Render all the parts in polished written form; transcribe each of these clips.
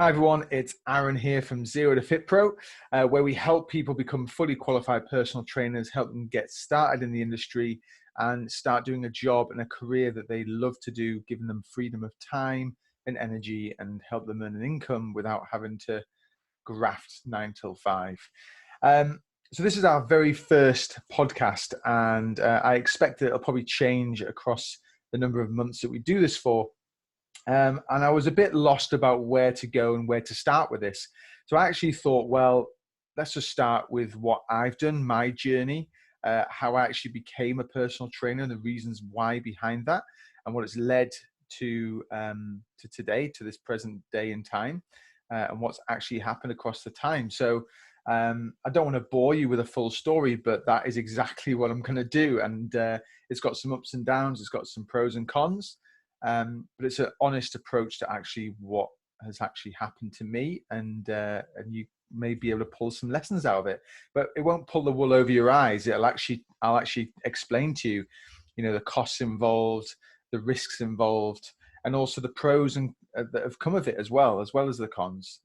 Hi everyone, it's Aaron here from Zero to Fit Pro, where we help people become fully qualified personal trainers, help them get started in the industry and start doing a job and a career that they love to do, giving them freedom of time and energy and help them earn an income without having to graft 9 till 5. So this is our very first podcast, and I expect that it'll probably change across the number of months that we do this for. And I was a bit lost about where to go and where to start with this. So I actually thought, well, let's just start with what I've done, my journey, how I actually became a personal trainer, the reasons why behind that, and what it's led to today, to this present day in time, and what's actually happened across the time. So I don't want to bore you with a full story, but that is exactly what I'm going to do. And it's got some ups and downs, it's got some pros and cons. But it's an honest approach to actually what has actually happened to me, and you may be able to pull some lessons out of it. But it won't pull the wool over your eyes. I'll actually explain to you, the costs involved, the risks involved, and also the pros and that have come of it as well as the cons.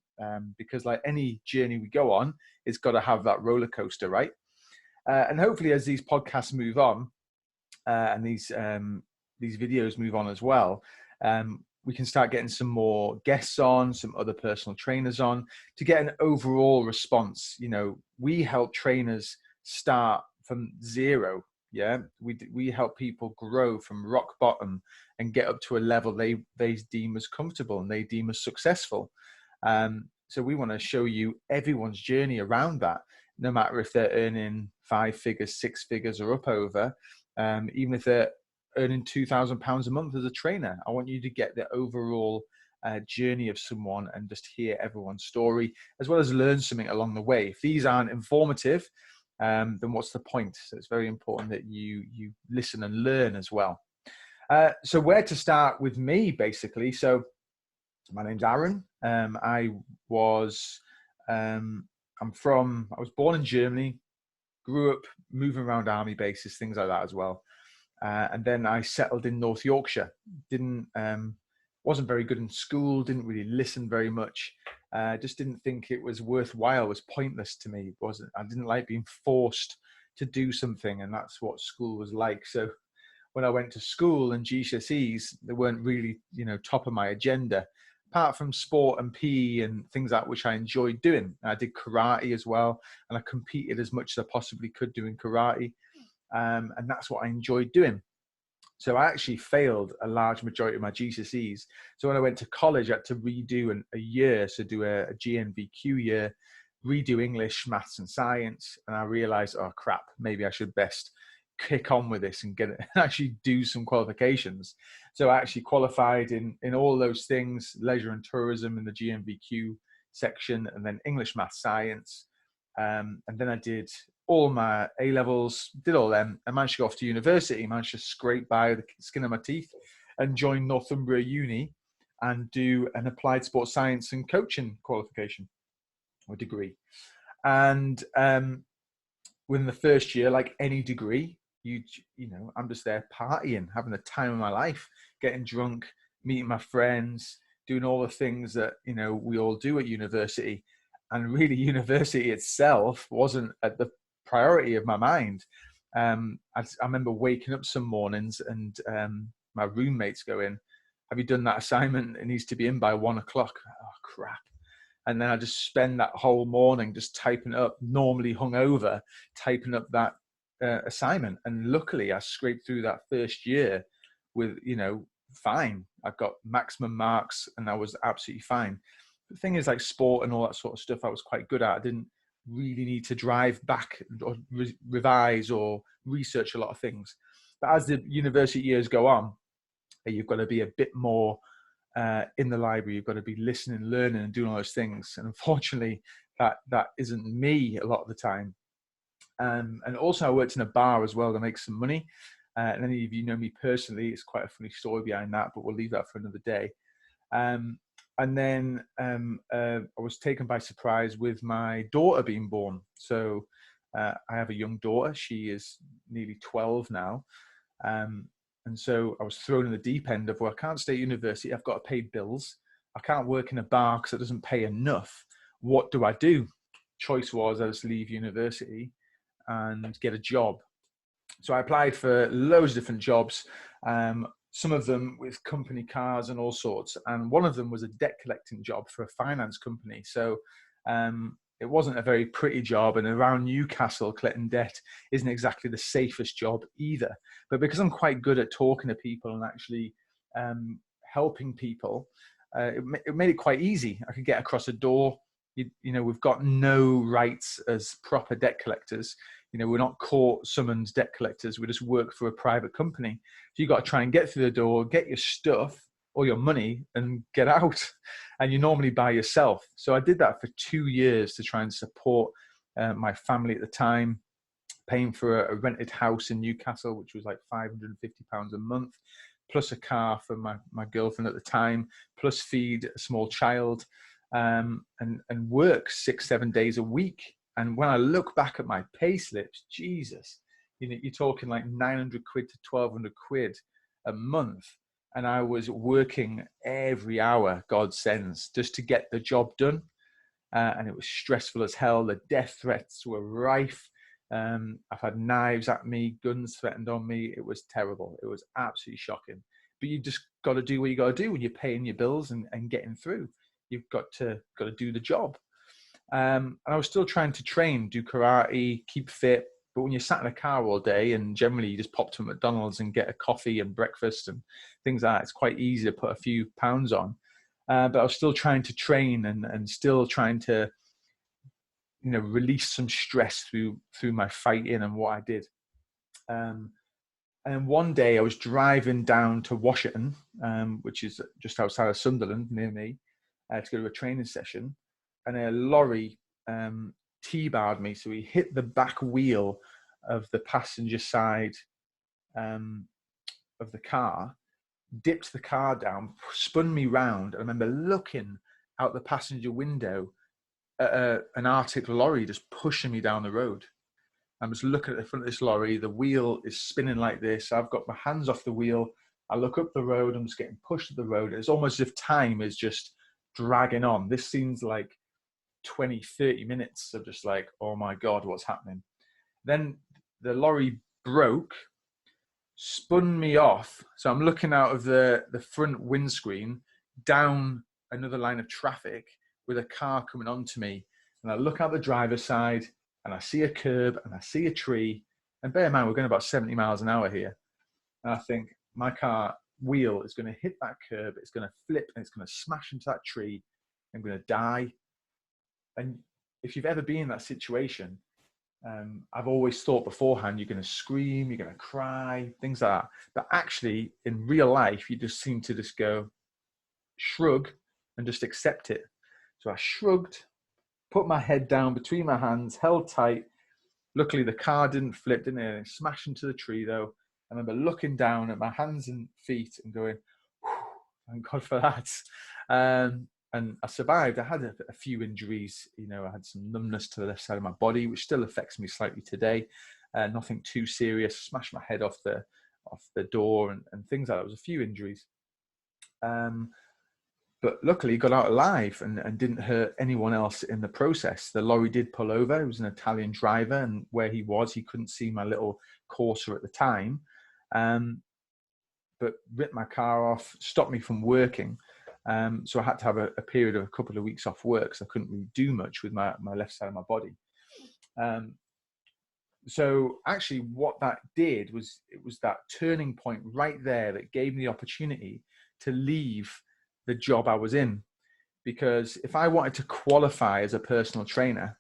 Because like any journey we go on, it's got to have that roller coaster, right? And hopefully, as these podcasts move on, and these videos move on as well, we can start getting some more guests on, some other personal trainers on, to get an overall response. We help trainers start from zero. Yeah, we help people grow from rock bottom and get up to a level they deem as comfortable and they deem as successful. So we want to show you everyone's journey around that, no matter if they're earning 5 figures, 6 figures, or up over. Even if they're earning £2,000 a month as a trainer, I want you to get the overall journey of someone and just hear everyone's story, as well as learn something along the way. If these aren't informative, then what's the point? So it's very important that you listen and learn as well. So where to start with me, basically. So my name's Aaron. I was born in Germany, grew up moving around army bases, things like that as well. And then I settled in North Yorkshire. Wasn't very good in school, didn't really listen very much. Just didn't think it was worthwhile, it was pointless to me. I didn't like being forced to do something, and that's what school was like. So when I went to school and GCSEs, they weren't really, top of my agenda, apart from sport and PE and things like which I enjoyed doing. I did karate as well, and I competed as much as I possibly could doing karate. And that's what I enjoyed doing. So I actually failed a large majority of my GCSEs. So when I went to college, I had to redo a year, so do a GNVQ year, redo English, maths and science. And I realized, oh crap, maybe I should best kick on with this and actually do some qualifications. So I actually qualified in all those things: leisure and tourism in the GNVQ section, and then English, maths, science. And then I did all my A levels, did all them. I managed to go off to university, managed to scrape by the skin of my teeth and join Northumbria Uni and do an applied sports science and coaching qualification or degree. And within the first year, like any degree, I'm just there partying, having the time of my life, getting drunk, meeting my friends, doing all the things that, we all do at university. And really, university itself wasn't at the priority of my mind. I remember waking up some mornings and my roommates going, "Have you done that assignment? It needs to be in by 1 o'clock." Oh, crap. And then I just spend that whole morning just typing up, normally hungover, typing up that assignment. And luckily, I scraped through that first year with, fine. I got maximum marks and I was absolutely fine. The thing is, like sport and all that sort of stuff, I was quite good at. I didn't really need to drive back or revise or research a lot of things. But as the university years go on, you've got to be a bit more in the library. You've got to be listening, learning, and doing all those things. And unfortunately, that isn't me a lot of the time. And also, I worked in a bar as well to make some money. And any of you know me personally, it's quite a funny story behind that, but we'll leave that for another day. And then I was taken by surprise with my daughter being born. So I have a young daughter. She is nearly 12 now. And so I was thrown in the deep end of, well, I can't stay at university. I've got to pay bills. I can't work in a bar because it doesn't pay enough. What do I do? Choice was I just leave university and get a job. So I applied for loads of different jobs, some of them with company cars and all sorts. And one of them was a debt collecting job for a finance company. So it wasn't a very pretty job. And around Newcastle, collecting debt isn't exactly the safest job either. But because I'm quite good at talking to people and actually helping people, it made it quite easy. I could get across a door. You know, we've got no rights as proper debt collectors. You know, we're not court summoned debt collectors. We just work for a private company. So you've got to try and get through the door, get your stuff or your money and get out. And you're normally by yourself. So I did that for 2 years to try and support my family at the time, paying for a rented house in Newcastle, which was like £550 a month, plus a car for my girlfriend at the time, plus feed a small child, and work 6-7 days a week. And when I look back at my pay slips, Jesus, you know, you're talking like 900 quid to 1,200 quid a month. And I was working every hour God sends just to get the job done. And it was stressful as hell. The death threats were rife. I've had knives at me, guns threatened on me. It was terrible. It was absolutely shocking. But you just got to do what you got to do when you're paying your bills and getting through. You've got to do the job. And I was still trying to train, do karate, keep fit. But when you're sat in a car all day and generally you just pop to McDonald's and get a coffee and breakfast and things like that, it's quite easy to put a few pounds on. But I was still trying to train and still trying to, you know, release some stress through my fighting and what I did. And one day I was driving down to Washington, which is just outside of Sunderland, near me, to go to a training session. And a lorry T-barred me. So he hit the back wheel of the passenger side of the car, dipped the car down, spun me round. I remember looking out the passenger window at an Arctic lorry just pushing me down the road. I'm just looking at the front of this lorry. The wheel is spinning like this. I've got my hands off the wheel. I look up the road. I'm just getting pushed up the road. It's almost as if time is just dragging on. This seems like 20-30 minutes of just like, oh my God, what's happening? Then the lorry broke, spun me off. So I'm looking out of the front windscreen down another line of traffic with a car coming onto me. And I look out the driver's side and I see a curb and I see a tree. And bear in mind, we're going about 70 miles an hour here. And I think my car wheel is going to hit that curb. It's going to flip and it's going to smash into that tree. I'm going to die. And if you've ever been in that situation, I've always thought beforehand, you're going to scream, you're going to cry, things like that. But actually, in real life, you just seem to just go, shrug, and just accept it. So I shrugged, put my head down between my hands, held tight. Luckily, the car didn't flip, didn't it? It smashed into the tree, though. I remember looking down at my hands and feet and going, thank God for that. And I survived. I had a few injuries. You know, I had some numbness to the left side of my body, which still affects me slightly today. Nothing too serious. Smashed my head off the door and things like that. There was a few injuries. But luckily got out alive and didn't hurt anyone else in the process. The lorry did pull over. It was an Italian driver, and where he was, he couldn't see my little Corsa at the time. But ripped my car off, stopped me from working. So I had to have a period of a couple of weeks off work, so I couldn't really do much with my left side of my body. So actually what that did was, it was that turning point right there that gave me the opportunity to leave the job I was in. Because if I wanted to qualify as a personal trainer,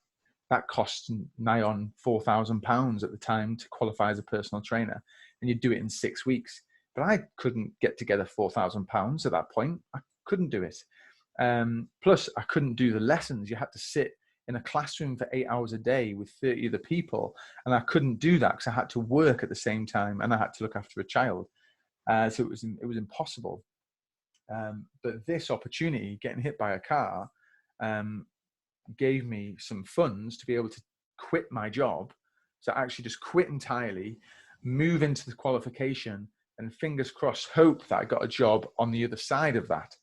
that cost nigh on £4,000 at the time to qualify as a personal trainer, and you'd do it in 6 weeks. But I couldn't get together £4,000 at that point. I couldn't do it. Plus, I couldn't do the lessons. You had to sit in a classroom for 8 hours a day with 30 other people, and I couldn't do that because I had to work at the same time and I had to look after a child. So it was impossible. But this opportunity, getting hit by a car, gave me some funds to be able to quit my job. So actually just quit entirely, move into the qualification, and fingers crossed, hope that I got a job on the other side of that.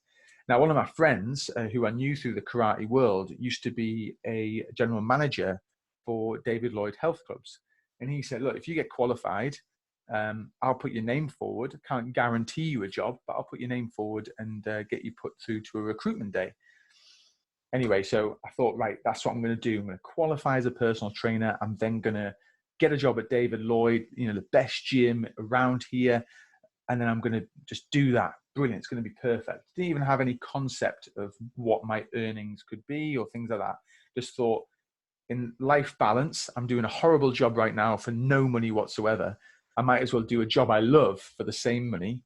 Now, one of my friends who I knew through the karate world used to be a general manager for David Lloyd Health Clubs. And he said, look, if you get qualified, I'll put your name forward. Can't guarantee you a job, but I'll put your name forward and get you put through to a recruitment day. Anyway, so I thought, right, that's what I'm going to do. I'm going to qualify as a personal trainer. I'm then going to get a job at David Lloyd, the best gym around here. And then I'm going to just do that. Brilliant. It's going to be perfect. Didn't even have any concept of what my earnings could be or things like that. Just thought, in life balance, I'm doing a horrible job right now for no money whatsoever. I might as well do a job I love for the same money.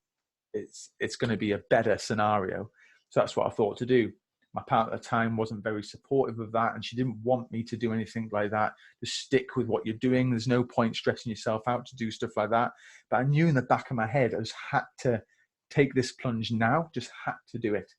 It's going to be a better scenario. So that's what I thought to do. My partner at the time wasn't very supportive of that, and she didn't want me to do anything like that. Just stick with what you're doing. There's no point stressing yourself out to do stuff like that. But I knew in the back of my head I just had to take this plunge now, just had to do it.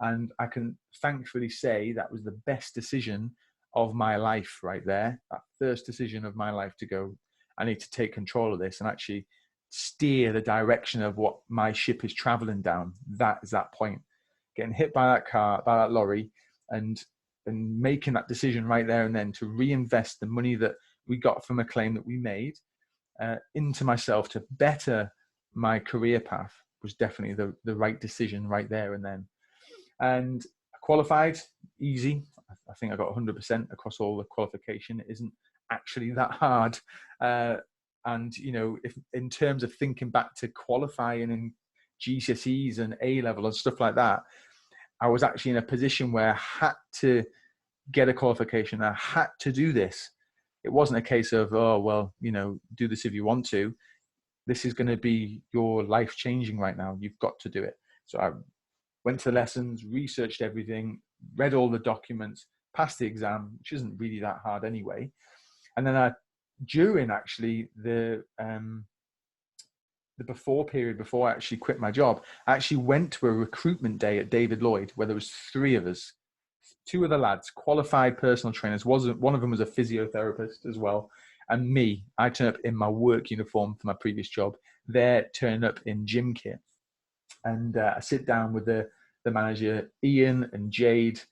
And I can thankfully say that was the best decision of my life right there. That first decision of my life to go, I need to take control of this and actually steer the direction of what my ship is traveling down. That is that point. Getting hit by that car, by that lorry, and making that decision right there and then to reinvest the money that we got from a claim that we made into myself to better my career path was definitely the right decision right there and then. And I qualified, easy. I think I got 100% across all the qualification. It isn't actually that hard. And, if in terms of thinking back to qualifying in GCSEs and A-level and stuff like that, I was actually in a position where I had to get a qualification. I had to do this. It wasn't a case of, oh, well, do this if you want to. This is going to be your life changing right now. You've got to do it. So I went to lessons, researched everything, read all the documents, passed the exam, which isn't really that hard anyway. And then during actually the before period, before I actually quit my job, I actually went to a recruitment day at David Lloyd where there was 3 of us, 2 of the lads, qualified personal trainers. One of them was a physiotherapist as well. And me, I turned up in my work uniform for my previous job. They're turning up in gym kit. And I sit down with the manager, Ian and Jade,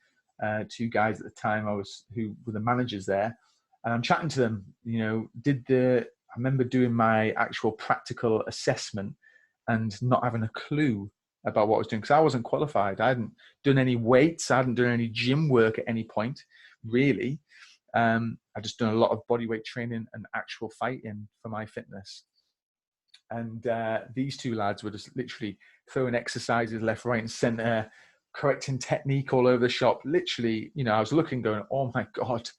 2 guys at the time who were the managers there. And I'm chatting to them, I remember doing my actual practical assessment and not having a clue about what I was doing because I wasn't qualified. I hadn't done any weights. I hadn't done any gym work at any point, really. I just done a lot of body weight training and actual fighting for my fitness. And these 2 lads were just literally throwing exercises left, right, and center, correcting technique all over the shop. Literally, I was looking, going, "Oh my God,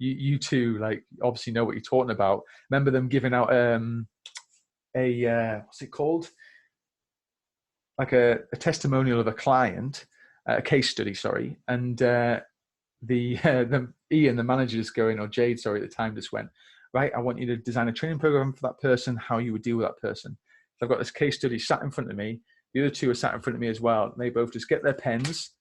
you 2 like obviously know what you're talking about." Remember them giving out what's it called? Like a testimonial of a client, a case study, sorry, and the Ian, the manager, is going, or Jade, sorry, at the time, just went, right, I want you to design a training program for that person, how you would deal with that person. So I've got this case study sat in front of me. The other 2 are sat in front of me as well. And they both just get their pens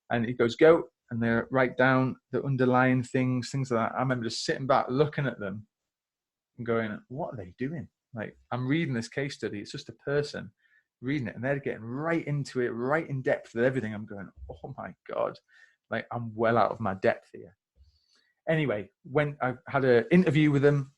and he goes, go. And they write down the underlying things like that. I remember just sitting back, looking at them and going, what are they doing? Like, I'm reading this case study. It's just a person reading it and they're getting right into it, right in depth with everything. I'm going, oh my God, like I'm well out of my depth here. Anyway, when I had an interview with them,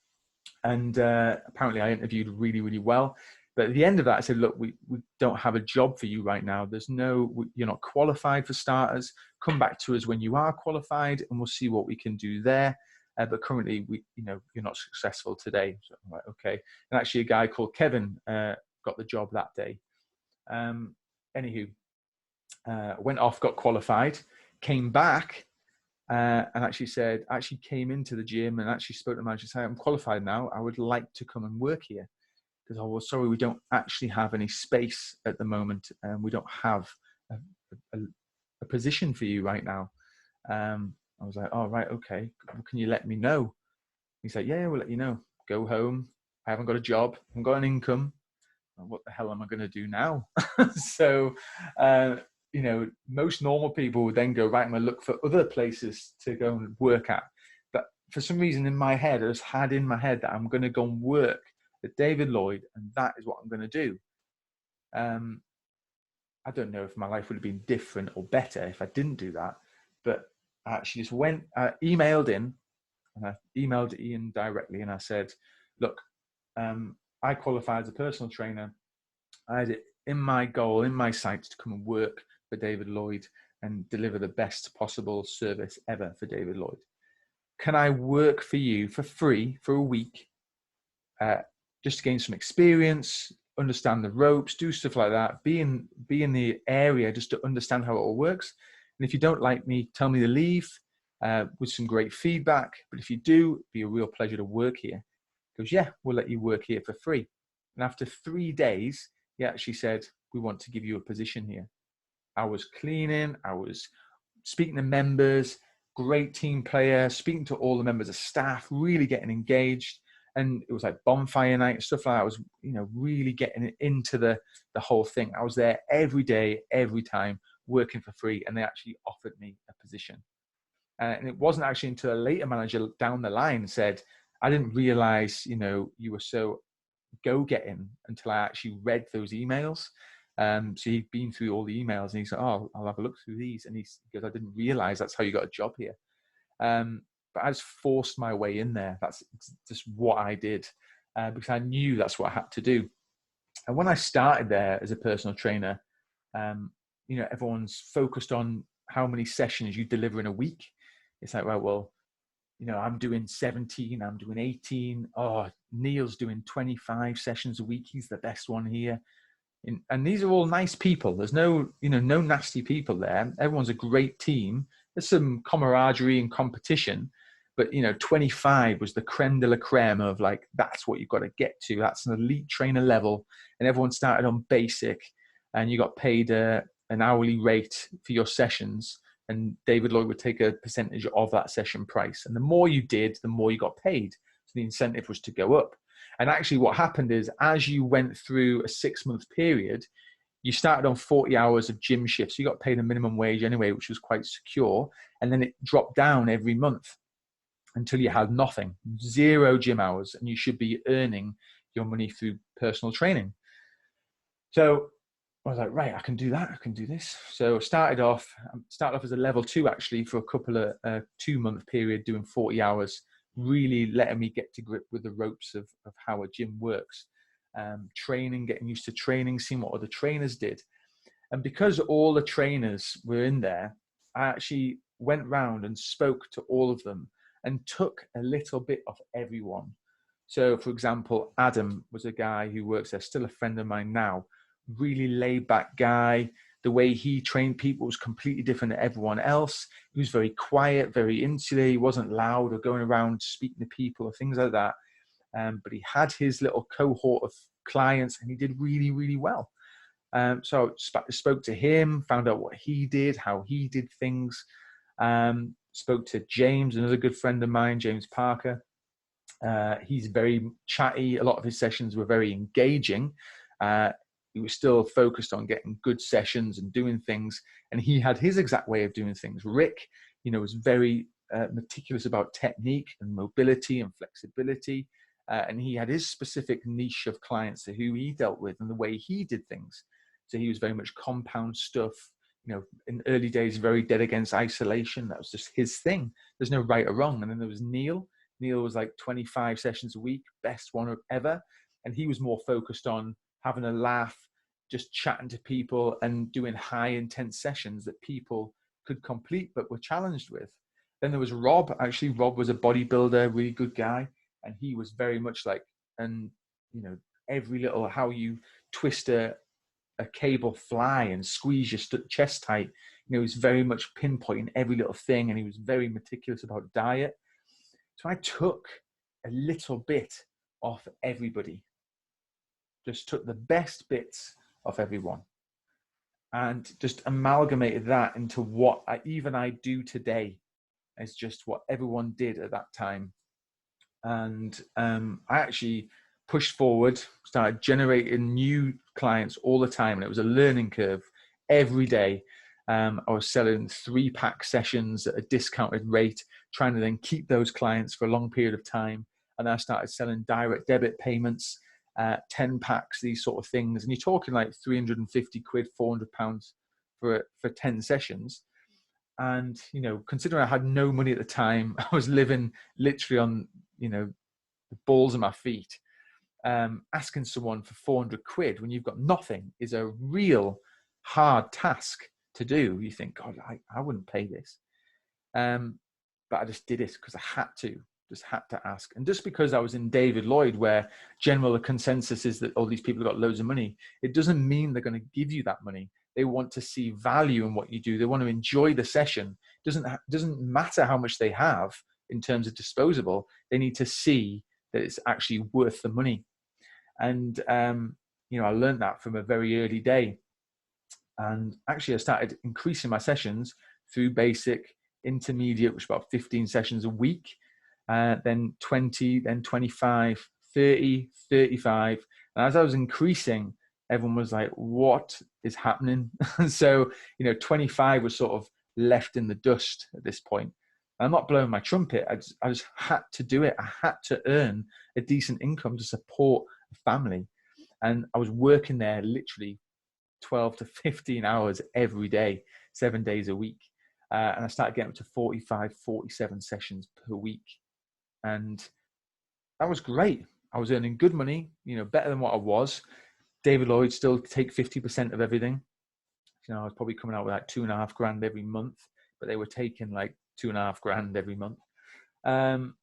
and apparently I interviewed really, really well. But at the end of that, I said, look, we don't have a job for you right now. You're not qualified for starters. Come back to us when you are qualified and we'll see what we can do there. But currently, you're not successful today. So I'm like, okay. And actually a guy called Kevin got the job that day. Anywho, went off, got qualified, came back, and actually came into the gym and actually spoke to the manager and said, I'm qualified now. I would like to come and work here. Because, oh, well, sorry, we don't actually have any space at the moment. And we don't have a position for you right now. I was like, oh, right, okay. Can you let me know? He's like, yeah, we'll let you know. Go home. I haven't got a job. I haven't got an income. What the hell am I going to do now? So, most normal people would then go, right, I'm going to look for other places to go and work at. But for some reason in my head, I just had in my head that I'm going to go and work at David Lloyd, and that is what I'm going to do. I don't know if my life would have been different or better if I didn't do that. But I actually just emailed in, and I emailed Ian directly, and I said, look, I qualified as a personal trainer. I had it in my goal, in my sights, to come and work for David Lloyd and deliver the best possible service ever for David Lloyd. Can I work for you for free for a week, just to gain some experience, understand the ropes, do stuff like that, be in the area just to understand how it all works. And if you don't like me, tell me to leave with some great feedback. But if you do, it'd be a real pleasure to work here. He goes, yeah, we'll let you work here for free. And after 3 days, he actually said, we want to give you a position here. I was cleaning, I was speaking to members, great team player, speaking to all the members of staff, really getting engaged. And it was like bonfire night, stuff like that. I was, really getting into the whole thing. I was there every day, every time, working for free. And they actually offered me a position. And it wasn't actually until a later manager down the line said, I didn't realize, you were so go-getting until I actually read those emails. So he'd been through all the emails and he said, oh, I'll have a look through these. And he goes, I didn't realize that's how you got a job here. But I just forced my way in there. That's just what I did because I knew that's what I had to do. And when I started there as a personal trainer, everyone's focused on how many sessions you deliver in a week. It's like, well, I'm doing 17, I'm doing 18. Oh, Neil's doing 25 sessions a week. He's the best one here. And these are all nice people. There's no nasty people there. Everyone's a great team. There's some camaraderie and competition, but 25 was the creme de la creme of like, that's what you've got to get to. That's an elite trainer level. And everyone started on basic and you got paid an hourly rate for your sessions. And David Lloyd would take a percentage of that session price. And the more you did, the more you got paid. So the incentive was to go up. And actually what happened is as you went through a 6-month period, you started on 40 hours of gym shifts. You got paid a minimum wage anyway, which was quite secure. And then it dropped down every month until you had nothing, 0 gym hours. And you should be earning your money through personal training. So I was like, right, I can do that. I can do this. So I started off as a level 2 actually for a couple of 2-month period doing 40 hours, really letting me get to grip with the ropes of how a gym works. Training, getting used to training, seeing what other trainers did. And because all the trainers were in there, I actually went round and spoke to all of them and took a little bit of everyone. So for example, Adam was a guy who works there, still a friend of mine now, really laid back guy. The way he trained people was completely different to everyone else. He was very quiet, very insular. He wasn't loud or going around speaking to people or things like that. But he had his little cohort of clients and he did really, really well. So I spoke to him, found out what he did, how he did things. Spoke to James, another good friend of mine, James Parker. He's very chatty. A lot of his sessions were very engaging. He was still focused on getting good sessions and doing things. And he had his exact way of doing things. Rick, was very meticulous about technique and mobility and flexibility. And he had his specific niche of clients to who he dealt with and the way he did things. So he was very much compound stuff, in early days, very dead against isolation. That was just his thing. There's no right or wrong. And then there was Neil. Neil was like 25 sessions a week, best one ever. And he was more focused on having a laugh, just chatting to people and doing high intense sessions that people could complete but were challenged with. Then there was Rob. Actually, Rob was a bodybuilder, really good guy. And he was very much like, every little, how you twist a cable fly and squeeze your chest tight, he was very much pinpointing every little thing. And he was very meticulous about diet. So I took a little bit off everybody, just took the best bits of everyone and just amalgamated that into what I do today as just what everyone did at that time. And I actually pushed forward, started generating new clients all the time. And it was a learning curve every day. I was selling 3-pack sessions at a discounted rate, trying to then keep those clients for a long period of time. And I started selling direct debit payments. 10 packs, these sort of things. And you're talking like 350 quid, £400 for 10 sessions. And, you know, considering I had no money at the time, I was living literally on, you know, the balls of my feet. Asking someone for 400 quid when you've got nothing is a real hard task to do. You think, God, I wouldn't pay this. But I just did it because I just had to ask. And just because I was in David Lloyd, where general consensus is that all these people have got loads of money, it doesn't mean they're going to give you that money. They want to see value in what you do. They want to enjoy the session. Doesn't matter how much they have in terms of disposable. They need to see that it's actually worth the money. And, you know, I learned that from a very early day. And actually I started increasing my sessions through basic, intermediate, which is about 15 sessions a week, then 20, then 25, 30, 35. And as I was increasing, everyone was like, what is happening? So, you know, 25 was sort of left in the dust at this point. I'm not blowing my trumpet. I just had to do it. I had to earn a decent income to support a family. And I was working there literally 12 to 15 hours every day, 7 days a week. And I started getting up to 45, 47 sessions per week. And that was great. I was earning good money, you know, better than what I was. David Lloyd still take 50% of everything. You know, I was probably coming out with like $2,500 every month, but they were taking like $2,500 every month. And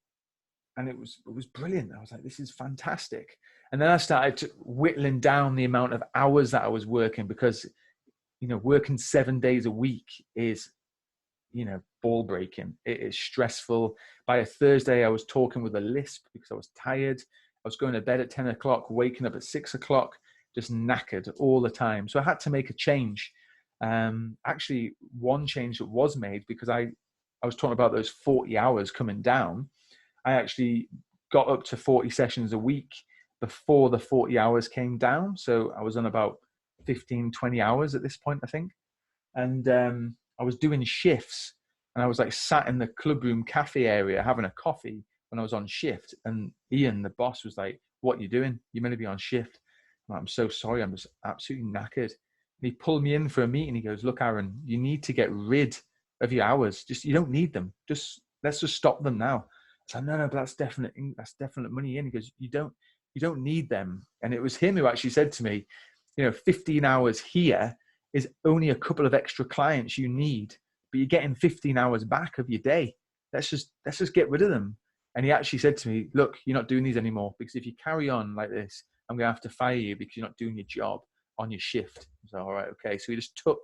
it was brilliant. I was like, this is fantastic. And then I started whittling down the amount of hours that I was working, because, you know, working 7 days a week is, you know, ball breaking. It is stressful. By a Thursday, I was talking with a lisp because I was tired. I was going to bed at 10 o'clock, waking up at 6 o'clock, just knackered all the time. So I had to make a change. Actually, one change that was made, because I was talking about those 40 hours coming down. I actually got up to 40 sessions a week before the 40 hours came down. So I was on about 15, 20 hours at this point, I think. And I was doing shifts, and I was like sat in the clubroom cafe area having a coffee when I was on shift. And Ian, the boss, was like, what are you doing? You're meant to be on shift. I'm so sorry. I'm just absolutely knackered. And he pulled me in for a meeting. He goes, look, Aaron, you need to get rid of your hours. You don't need them. Let's just stop them now. I said, no, but that's definite money in. He goes, you don't need them. And it was him who actually said to me, you know, 15 hours here is only a couple of extra clients you need, but you're getting 15 hours back of your day. Let's just get rid of them. And he actually said to me, look, you're not doing these anymore, because if you carry on like this, I'm going to have to fire you because you're not doing your job on your shift. So, all right, okay. So he just took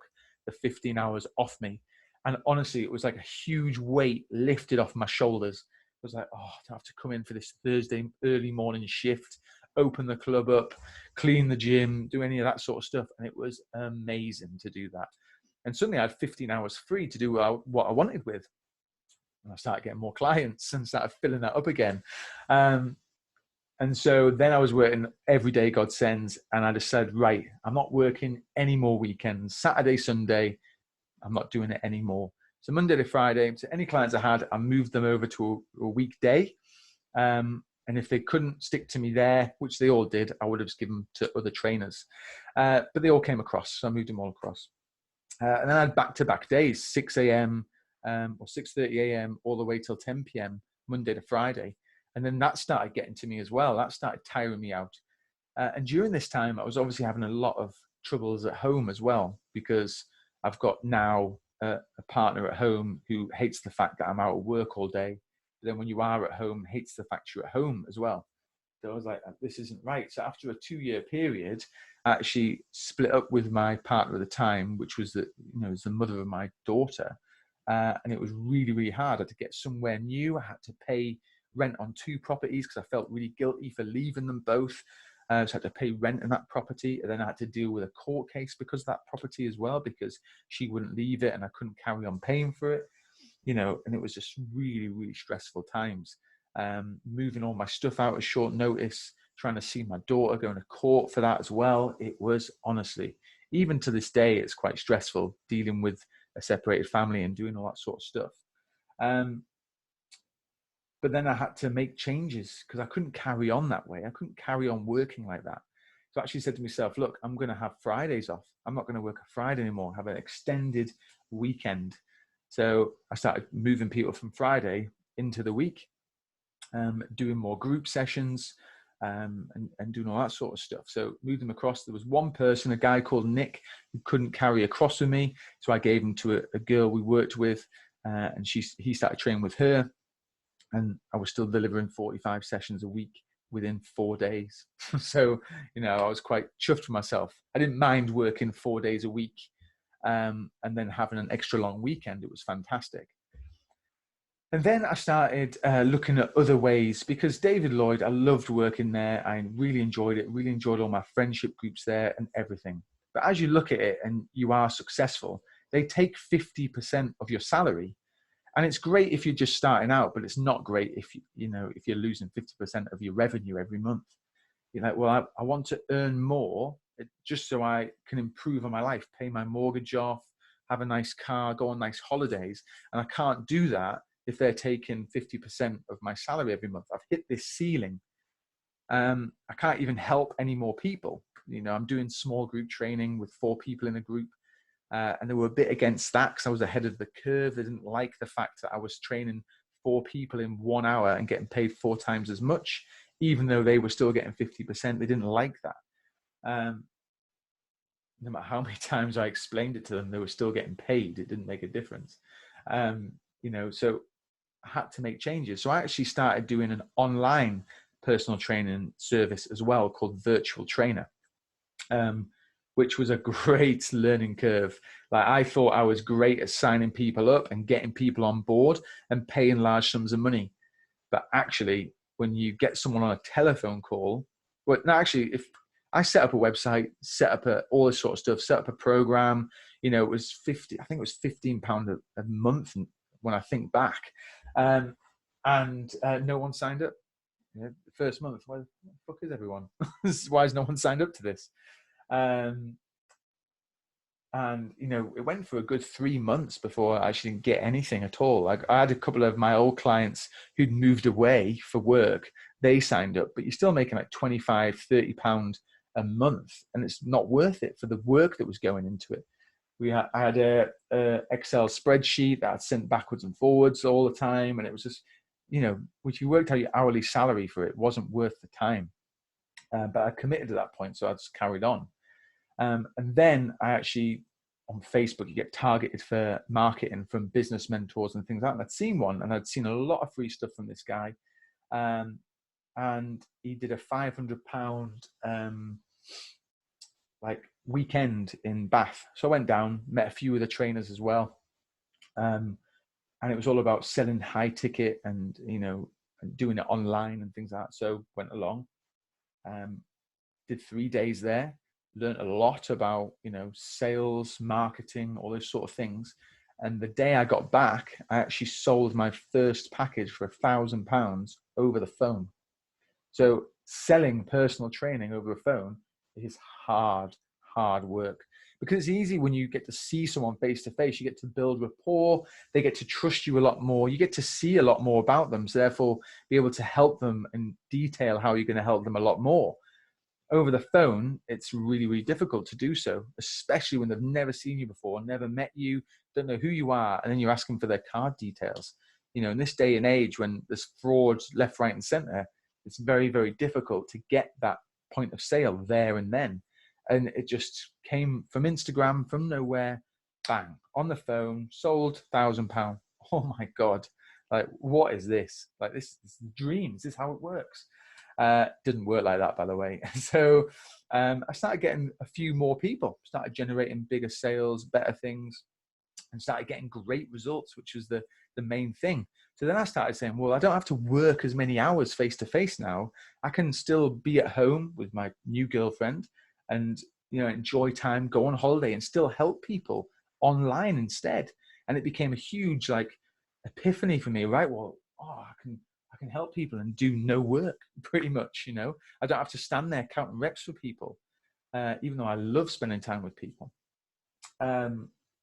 the 15 hours off me. And honestly, it was like a huge weight lifted off my shoulders. I was like, oh, I have to come in for this Thursday early morning shift, open the club up, clean the gym, do any of that sort of stuff. And it was amazing to do that. And suddenly I had 15 hours free to do what I wanted with. And I started getting more clients and started filling that up again. And so then I was working every day God sends. And I just said, right, I'm not working any more weekends. Saturday, Sunday, I'm not doing it anymore. So Monday to Friday, so any clients I had, I moved them over to a weekday. And if they couldn't stick to me there, which they all did, I would have just given them to other trainers. But they all came across, so I moved them all across. And then I had back-to-back days, 6 a.m. Or 6:30 a.m. all the way till 10 p.m. Monday to Friday. And then that started getting to me as well. That started tiring me out. And during this time, I was obviously having a lot of troubles at home as well, because I've got now a partner at home who hates the fact that I'm out at work all day. But then when you are at home, hates the fact you're at home as well. So I was like, this isn't right. So after a 2-year period, I actually split up with my partner at the time, which was was the mother of my daughter. And it was really, really hard. I had to get somewhere new. I had to pay rent on 2 properties because I felt really guilty for leaving them both. So I had to pay rent in that property, and then I had to deal with a court case because of that property as well, because she wouldn't leave it and I couldn't carry on paying for it, and it was just really, really stressful times. Moving all my stuff out at short notice, trying to see my daughter, going to court for that as well. It was honestly, even to this day, it's quite stressful dealing with a separated family and doing all that sort of stuff. But then I had to make changes because I couldn't carry on that way. I couldn't carry on working like that. So I actually said to myself, look, I'm going to have Fridays off. I'm not going to work a Friday anymore, have an extended weekend. So I started moving people from Friday into the week, doing more group sessions, and doing all that sort of stuff. So moved them across. There was one person, a guy called Nick, who couldn't carry across with me. So I gave him to a girl we worked with, and he started training with her. And I was still delivering 45 sessions a week within 4 days. So, I was quite chuffed with myself. I didn't mind working 4 days a week, and then having an extra long weekend. It was fantastic. And then I started looking at other ways, because David Lloyd, I loved working there. I really enjoyed it, really enjoyed all my friendship groups there and everything. But as you look at it and you are successful, they take 50% of your salary. And it's great if you're just starting out, but it's not great if if you're losing 50% of your revenue every month. You're like, well, I want to earn more just so I can improve on my life, pay my mortgage off, have a nice car, go on nice holidays. And I can't do that if they're taking 50% of my salary every month. I've hit this ceiling. I can't even help any more people. I'm doing small group training with 4 people in a group. And they were a bit against that because I was ahead of the curve. They didn't like the fact that I was training 4 people in 1 hour and getting paid 4 times as much, even though they were still getting 50%. They didn't like that. No matter how many times I explained it to them, they were still getting paid. It didn't make a difference. So I had to make changes. So I actually started doing an online personal training service as well called Virtual Trainer. Which was a great learning curve. Like, I thought I was great at signing people up and getting people on board and paying large sums of money. But actually, when you get someone on a telephone call, if I set up a website, set up all this sort of stuff, set up a program, it was I think it was £15 a month when I think back. And no one signed up. The first month, why the fuck is everyone? Why has no one signed up to this? And it went for a good 3 months before I actually didn't get anything at all. Like, I had a couple of my old clients who'd moved away for work. They signed up, but you're still making like £25-30 a month, and it's not worth it for the work that was going into it. I had a Excel spreadsheet that I'd sent backwards and forwards all the time, and it was just, if you worked out your hourly salary for it, wasn't worth the time. But I committed at that point, so I just carried on. And then I actually, on Facebook, you get targeted for marketing from business mentors and things like that. And I'd seen one, and I'd seen a lot of free stuff from this guy. And he did a £500 weekend in Bath. So I went down, met a few of the trainers as well. And it was all about selling high ticket and, and doing it online and things like that. So went along, did 3 days there. Learned a lot about, sales, marketing, all those sort of things. And the day I got back, I actually sold my first package for £1,000 over the phone. So selling personal training over a phone is hard work, because it's easy when you get to see someone face to face. You get to build rapport. They get to trust you a lot more. You get to see a lot more about them. So therefore, be able to help them and detail how you're going to help them a lot more. Over the phone, it's really, really difficult to do so, especially when they've never seen you before, never met you, don't know who you are, and then you're asking for their card details. In this day and age when there's fraud left, right, and center, it's very, very difficult to get that point of sale there and then. And it just came from Instagram, from nowhere, bang, on the phone, sold £1,000. Oh my God. Like, what is this? Like, this is dreams. This is how it works. Didn't work like that, by the way. So I started getting a few more people, started generating bigger sales, better things, and started getting great results, which was the main thing. So then I started saying, well, I don't have to work as many hours face to face now. I can still be at home with my new girlfriend and, enjoy time, go on holiday, and still help people online instead. And it became a huge epiphany for me, right? Well, I can help people and do no work, pretty much. I don't have to stand there counting reps for people, even though I love spending time with people.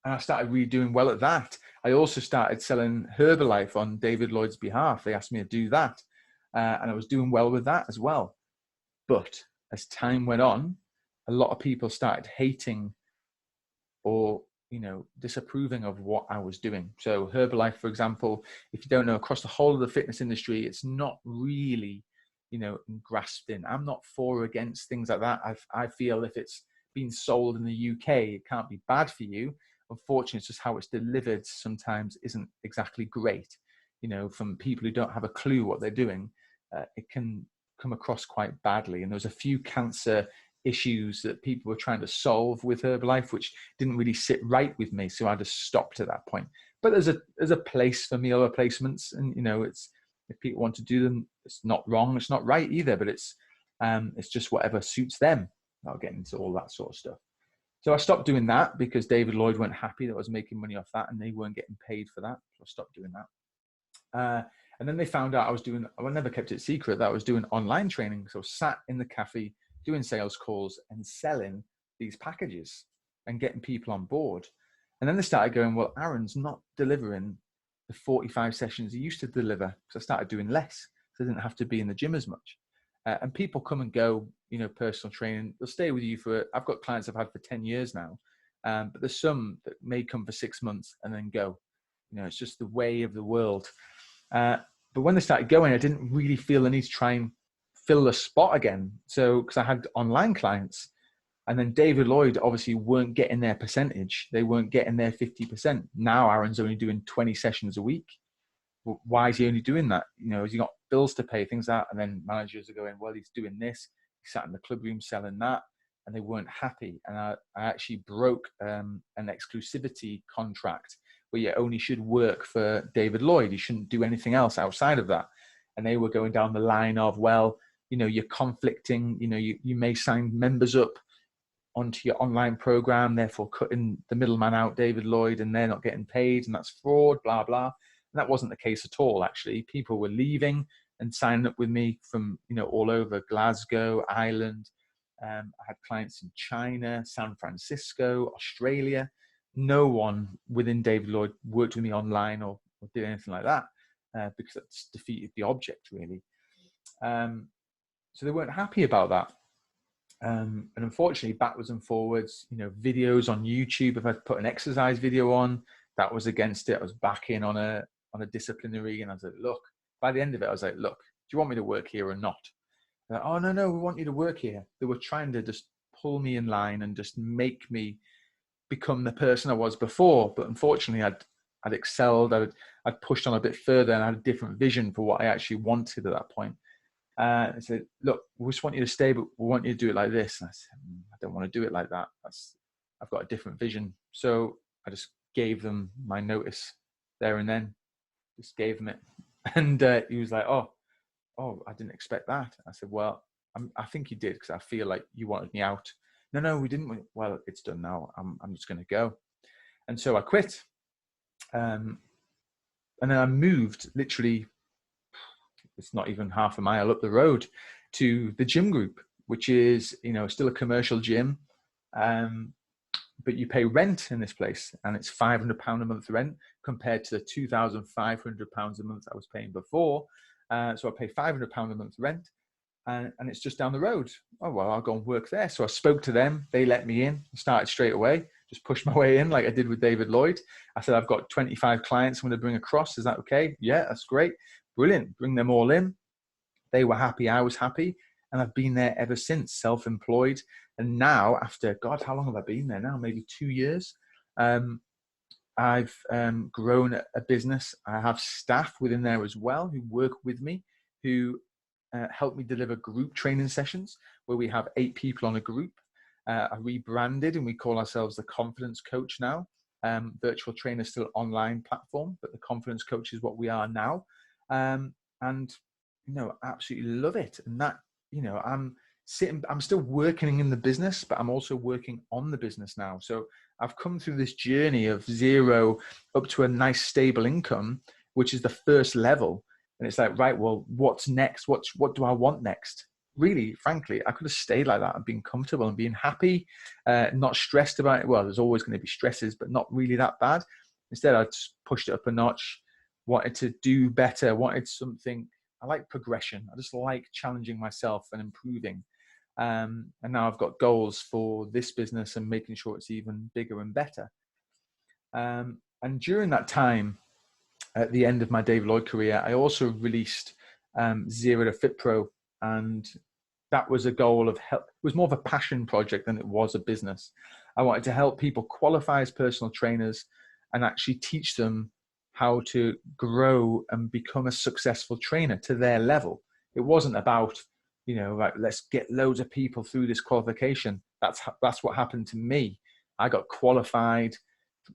And I started really doing well at that. I also started selling Herbalife on David Lloyd's behalf. They asked me to do that. And I was doing well with that as well. But as time went on, a lot of people started hating or, disapproving of what I was doing. So Herbalife, for example, if you don't know, across the whole of the fitness industry, it's not really, grasped in. I'm not for or against things like that. I feel if it's being sold in the UK, it can't be bad for you. Unfortunately, it's just how it's delivered sometimes isn't exactly great. From people who don't have a clue what they're doing, it can come across quite badly. And there was a few cancer issues that people were trying to solve with Herbalife, which didn't really sit right with me. So I just stopped at that point. But there's a place for meal replacements, and it's, if people want to do them, it's not wrong, it's not right either, but it's just whatever suits them. I'll get into all that sort of stuff. So I stopped doing that because David Lloyd weren't happy that I was making money off that, and they weren't getting paid for that. So I stopped doing that. And then they found out I never kept it secret that I was doing online training. So I sat in the cafe doing sales calls and selling these packages and getting people on board. And then they started going, well, Aaron's not delivering the 45 sessions he used to deliver, because I started doing less. So I didn't have to be in the gym as much. And people come and go, personal training. They'll stay with you I've got clients I've had for 10 years now. But there's some that may come for 6 months and then go. It's just the way of the world. But when they started going, I didn't really feel the need to try and fill the spot again. So, because I had online clients, and then David Lloyd obviously weren't getting their percentage. They weren't getting their 50%. Now Aaron's only doing 20 sessions a week. Well, why is he only doing that? Has he got bills to pay, things like that? And then managers are going, well, he's doing this. He sat in the club room selling that, and they weren't happy. And I actually broke an exclusivity contract where you only should work for David Lloyd. You shouldn't do anything else outside of that. And they were going down the line of, well, you're conflicting, you may sign members up onto your online program, therefore cutting the middleman out, David Lloyd, and they're not getting paid, and that's fraud, blah, blah. And that wasn't the case at all, actually. People were leaving and signing up with me from, all over Glasgow, Ireland. I had clients in China, San Francisco, Australia. No one within David Lloyd worked with me online or did anything like that, because that's defeated the object, really. So they weren't happy about that. And unfortunately, backwards and forwards, videos on YouTube, if I put an exercise video on, that was against it. I was back in on a disciplinary, and I was like, look, by the end of it, I was like, look, do you want me to work here or not? Like, oh, no, we want you to work here. They were trying to just pull me in line and just make me become the person I was before. But unfortunately, I'd excelled. I'd pushed on a bit further, and I had a different vision for what I actually wanted at that point. I said, look, we just want you to stay, but we want you to do it like this. And I said, I don't want to do it like that. I've got a different vision. So I just gave them my notice there and then, just gave them it. And he was like, oh, I didn't expect that. I said, well, I think you did, because I feel like you wanted me out. No, we didn't. Well, it's done now. I'm just going to go. And so I quit. And then I moved literally, it's not even half a mile up the road, to the gym group, which is, still a commercial gym. But you pay rent in this place, and it's £500 a month rent compared to the £2,500 a month I was paying before. So I pay £500 a month rent, and it's just down the road. Oh, well, I'll go and work there. So I spoke to them. They let me in. I started straight away, just pushed my way in like I did with David Lloyd. I said, I've got 25 clients I'm going to bring across. Is that okay? Yeah, that's great. Brilliant. Bring them all in. They were happy. I was happy. And I've been there ever since, self-employed. And now, after, God, how long have I been there now? Maybe 2 years. I've grown a business. I have staff within there as well who work with me, who help me deliver group training sessions where we have 8 people on a group. I rebranded, and we call ourselves the Confidence Coach now. Virtual Trainer is still online platform, but the Confidence Coach is what we are now. And, absolutely love it. And that, I'm still working in the business, but I'm also working on the business now. So I've come through this journey of zero up to a nice stable income, which is the first level. And it's like, right, well, what's next? What do I want next? really, frankly, I could have stayed like that and been comfortable and being happy, not stressed about it. Well, there's always going to be stresses, but not really that bad. Instead, I just pushed it up a notch, wanted to do better, wanted something. I like progression. I just like challenging myself and improving. And now I've got goals for this business and making sure it's even bigger and better. And during that time, at the end of my David Lloyd career, I also released Zero to Fit Pro, and that was a goal of help. It was more of a passion project than it was a business. I wanted to help people qualify as personal trainers and actually teach them how to grow and become a successful trainer to their level. It wasn't about, like, let's get loads of people through this qualification. That's what happened to me. I got qualified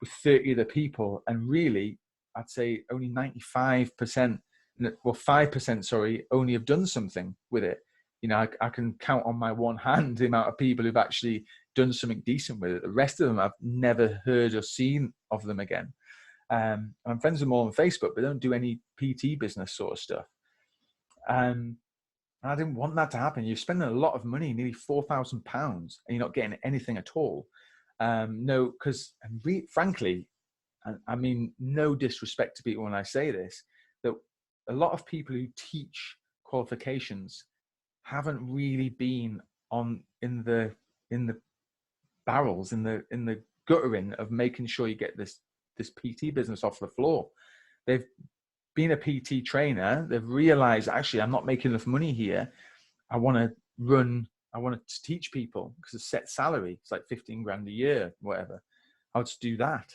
with 30 other people, and really, I'd say only 95%, well, 5%, sorry, only have done something with it. I can count on my one hand the amount of people who've actually done something decent with it. The rest of them, I've never heard or seen of them again. I'm friends with them all on Facebook, but they don't do any PT business sort of stuff. And I didn't want that to happen. You're spending a lot of money, nearly £4,000, and you're not getting anything at all. No, because frankly, I mean, no disrespect to people when I say this, that a lot of people who teach qualifications haven't really been in the barrels, in the guttering of making sure you get this PT business off the floor. They've been a PT trainer. They've realized, actually, I'm not making enough money here. I want to teach people, because it's set salary. It's like 15 grand a year, whatever. I'll just do that.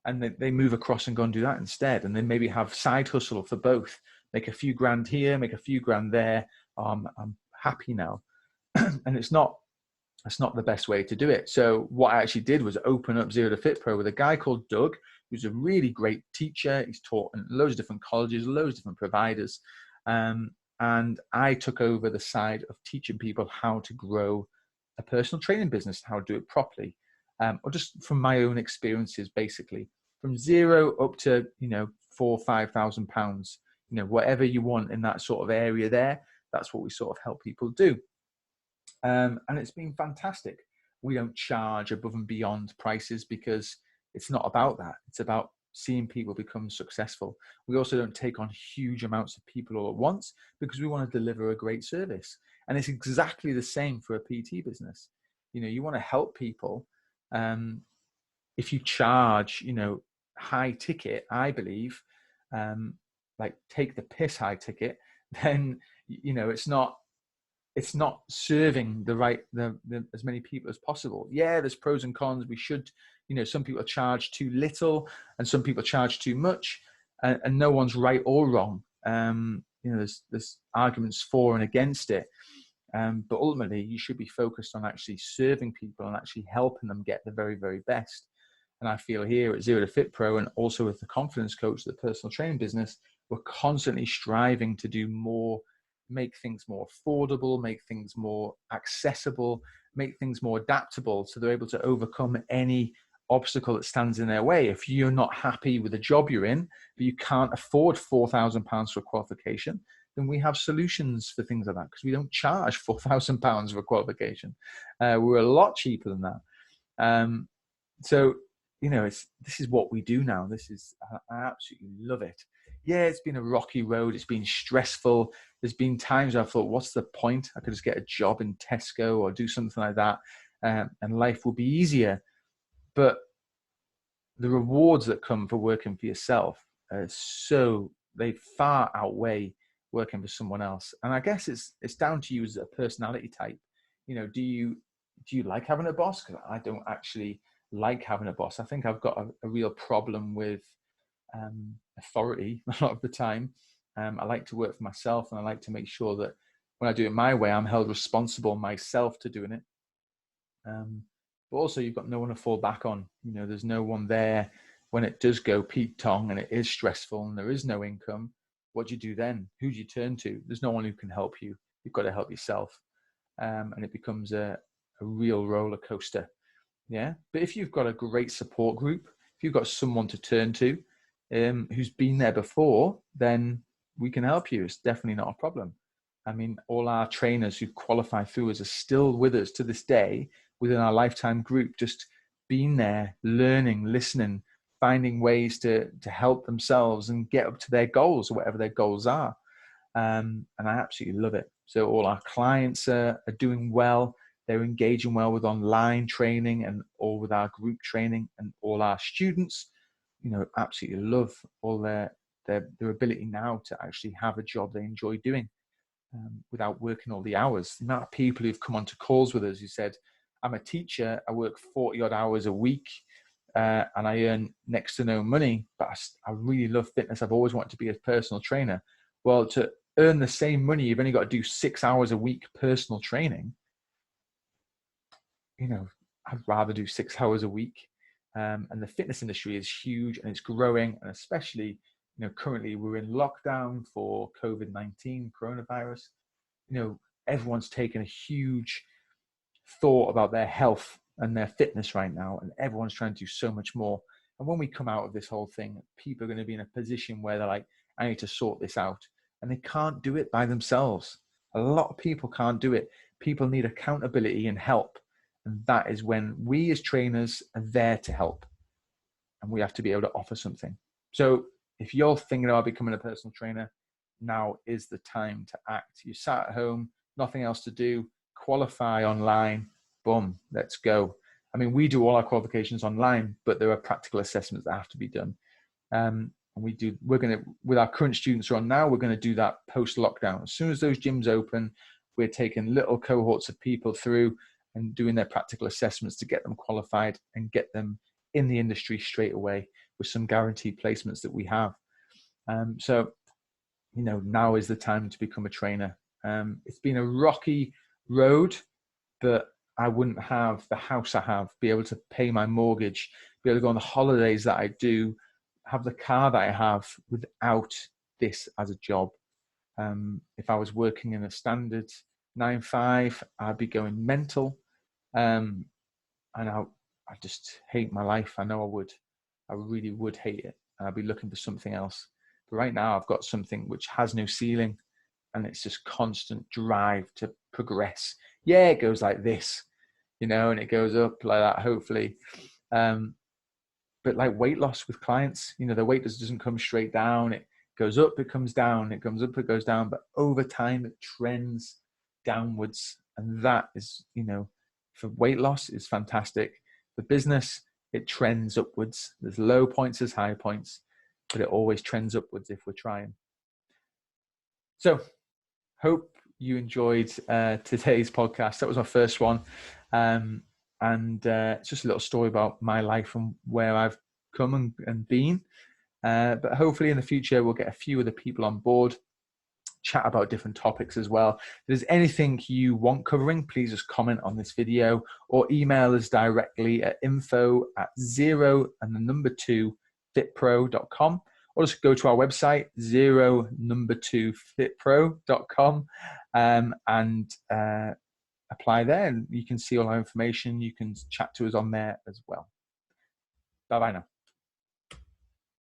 And they move across and go and do that instead. And then maybe have side hustle for both. Make a few grand here, make a few grand there. I'm happy now. And it's not the best way to do it. So what I actually did was open up Zero to Fit Pro with a guy called Doug, who's a really great teacher. He's taught in loads of different colleges, loads of different providers. And I took over the side of teaching people how to grow a personal training business, how to do it properly. Or just from my own experiences, basically, from zero up to, £4,000 or £5,000, whatever you want in that sort of area there. That's what we sort of help people do. And it's been fantastic. We don't charge above and beyond prices, because it's not about that. It's about seeing people become successful. We also don't take on huge amounts of people all at once, because we want to deliver a great service. And it's exactly the same for a PT business. You want to help people. If you charge, high ticket, I believe, like take the piss high ticket, then, it's not serving the as many people as possible. Yeah, there's pros and cons. We should, some people charge too little and some people charge too much, and no one's right or wrong. There's arguments for and against it. But ultimately, you should be focused on actually serving people and actually helping them get the very, very best. And I feel here at Zero to Fit Pro, and also with the Confidence Coach, the personal training business, we're constantly striving to do more, make things more affordable, make things more accessible, make things more adaptable, so they're able to overcome any obstacle that stands in their way. If you're not happy with the job you're in, but you can't afford £4,000 for a qualification, then we have solutions for things like that, because we don't charge £4,000 for a qualification. We're a lot cheaper than that. So, this is what we do now. I absolutely love it. Yeah, it's been a rocky road. It's been stressful. There's been times I thought, what's the point? I could just get a job in Tesco or do something like that, and life will be easier. But the rewards that come for working for yourself they far outweigh working for someone else. And I guess it's down to you as a personality type. Do you like having a boss? Because I don't actually like having a boss. I think I've got a real problem with authority a lot of the time. I like to work for myself, and I like to make sure that when I do it my way, I'm held responsible myself to doing it. But also, you've got no one to fall back on. There's no one there when it does go Pete Tong and it is stressful and there is no income. What do you do then? Who do you turn to? There's no one who can help you. You've got to help yourself. And it becomes a real roller coaster. Yeah. But if you've got a great support group, if you've got someone to turn to, who's been there before, then we can help you. It's definitely not a problem. I mean, all our trainers who qualify through us are still with us to this day within our lifetime group, just being there, learning, listening, finding ways to help themselves and get up to their goals, or whatever their goals are. And I absolutely love it. So all our clients are doing well. They're engaging well with online training and all with our group training, and all our students, absolutely love all their ability now to actually have a job they enjoy doing, without working all the hours. The amount of people who've come onto calls with us who said, I'm a teacher, I work 40 odd hours a week, and I earn next to no money, but I really love fitness. I've always wanted to be a personal trainer. Well, to earn the same money, you've only got to do 6 hours a week personal training. I'd rather do 6 hours a week. And the fitness industry is huge and it's growing. And especially, currently we're in lockdown for COVID-19, coronavirus. Everyone's taken a huge thought about their health and their fitness right now. And everyone's trying to do so much more. And when we come out of this whole thing, people are going to be in a position where they're like, I need to sort this out. And they can't do it by themselves. A lot of people can't do it. People need accountability and help. And that is when we as trainers are there to help. And we have to be able to offer something. So if you're thinking about becoming a personal trainer, now is the time to act. You sat at home, nothing else to do, qualify online, boom, let's go. I mean, we do all our qualifications online, but there are practical assessments that have to be done. And with our current students who are on now, we're going to do that post-lockdown. As soon as those gyms open, we're taking little cohorts of people through and doing their practical assessments to get them qualified and get them in the industry straight away with some guaranteed placements that we have. So, now is the time to become a trainer. It's been a rocky road, but I wouldn't have the house I have, be able to pay my mortgage, be able to go on the holidays that I do, have the car that I have without this as a job. If I was working in a standard 9-5, I'd be going mental. And I just hate my life. I know I would. I really would hate it. And I'd be looking for something else. But right now I've got something which has no ceiling, and it's just constant drive to progress. Yeah, it goes like this, and it goes up like that, hopefully. But like weight loss with clients, the weight doesn't come straight down. It goes up, it comes down, it comes up, it goes down. But over time, it trends downwards. And that is, for weight loss is fantastic. For business, it trends upwards. There's low points, there's high points, but it always trends upwards if we're trying. So hope you enjoyed today's podcast. That was my first one. It's just a little story about my life and where I've come and been. But hopefully in the future, we'll get a few other people on board, chat about different topics as well. If there's anything you want covering, please just comment on this video or email us directly at info@0and2fitpro.com, or just go to our website, 0-2fitpro.com, and apply there, and you can see all our information. You can chat to us on there as well. Bye-bye now.